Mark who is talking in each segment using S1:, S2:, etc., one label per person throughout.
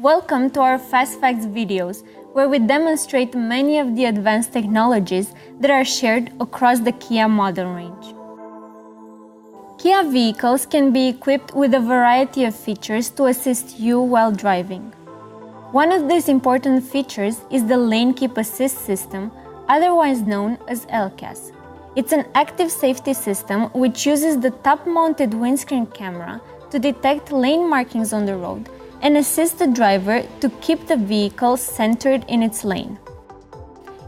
S1: Welcome to our Fast Facts videos, where we demonstrate many of the advanced technologies that are shared across the Kia model range. Kia vehicles can be equipped with a variety of features to assist you while driving. One of these important features is the Lane Keep Assist system, otherwise known as LCAS. It's an active safety system which uses the top-mounted windscreen camera to detect lane markings on the road and assist the driver to keep the vehicle centered in its lane.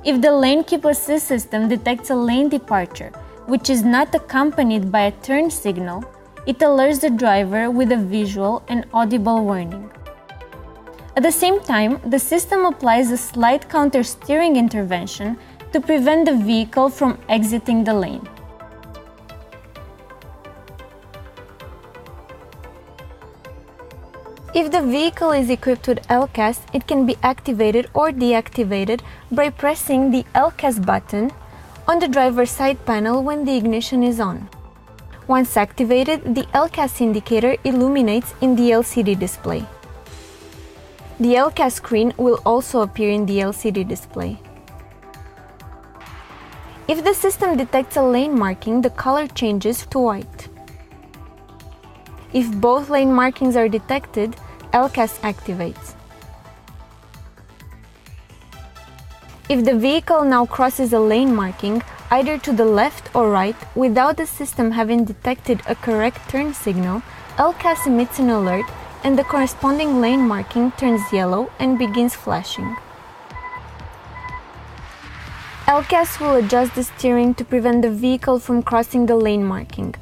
S1: If the Lane Keep Assist system detects a lane departure, which is not accompanied by a turn signal, it alerts the driver with a visual and audible warning. At the same time, the system applies a slight counter-steering intervention to prevent the vehicle from exiting the lane. If the vehicle is equipped with LCAS, it can be activated or deactivated by pressing the LCAS button on the driver's side panel when the ignition is on. Once activated, the LCAS indicator illuminates in the LCD display. The LCAS screen will also appear in the LCD display. If the system detects a lane marking, the color changes to white. If both lane markings are detected, LCAS activates. If the vehicle now crosses a lane marking, either to the left or right, without the system having detected a correct turn signal, LCAS emits an alert and the corresponding lane marking turns yellow and begins flashing. LCAS will adjust the steering to prevent the vehicle from crossing the lane marking.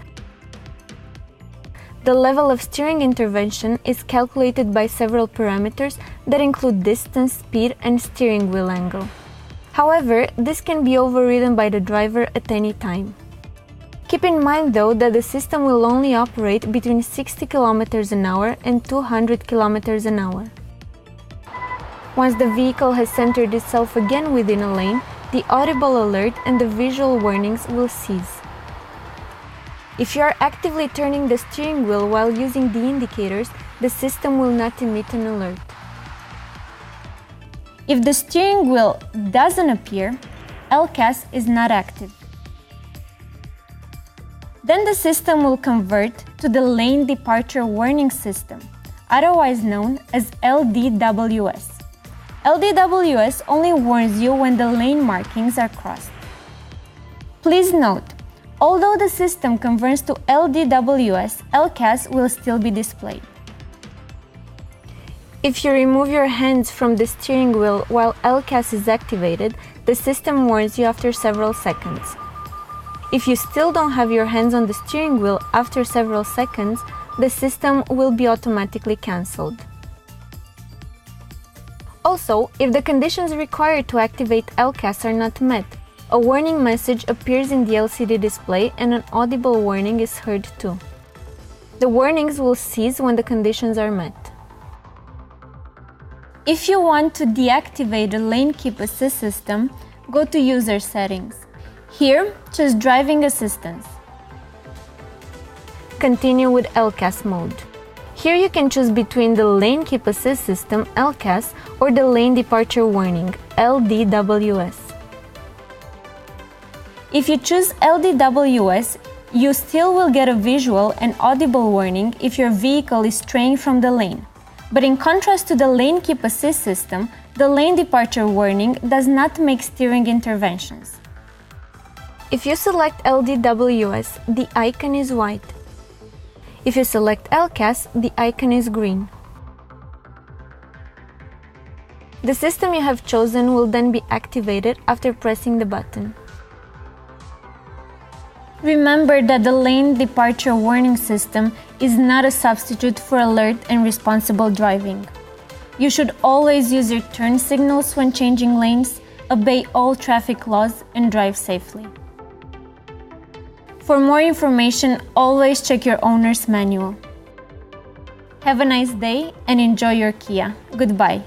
S1: The level of steering intervention is calculated by several parameters that include distance, speed, and steering wheel angle. However, this can be overridden by the driver at any time. Keep in mind though that the system will only operate between 60 km an hour and 200 km an hour. Once the vehicle has centered itself again within a lane, the audible alert and the visual warnings will cease. If you are actively turning the steering wheel while using the indicators, the system will not emit an alert. If the steering wheel doesn't appear, LCAS is not active. Then the system will convert to the Lane Departure Warning System, otherwise known as LDWS. LDWS only warns you when the lane markings are crossed. Please note, although the system converts to LDWS, LCAS will still be displayed. If you remove your hands from the steering wheel while LCAS is activated, the system warns you after several seconds. If you still don't have your hands on the steering wheel after several seconds, the system will be automatically cancelled. Also, if the conditions required to activate LCAS are not met, a warning message appears in the LCD display and an audible warning is heard too. The warnings will cease when the conditions are met. If you want to deactivate the Lane Keep Assist system, go to User Settings. Here, choose Driving Assistance. Continue with LCAS mode. Here you can choose between the Lane Keep Assist system, LCAS, or the Lane Departure Warning, LDWS. If you choose LDWS, you still will get a visual and audible warning if your vehicle is straying from the lane. But in contrast to the Lane Keep Assist system, the Lane Departure Warning does not make steering interventions. If you select LDWS, the icon is white. If you select LCAS, the icon is green. The system you have chosen will then be activated after pressing the button. Remember that the Lane Departure Warning System is not a substitute for alert and responsible driving. You should always use your turn signals when changing lanes, obey all traffic laws, and drive safely. For more information, always check your owner's manual. Have a nice day and enjoy your Kia. Goodbye.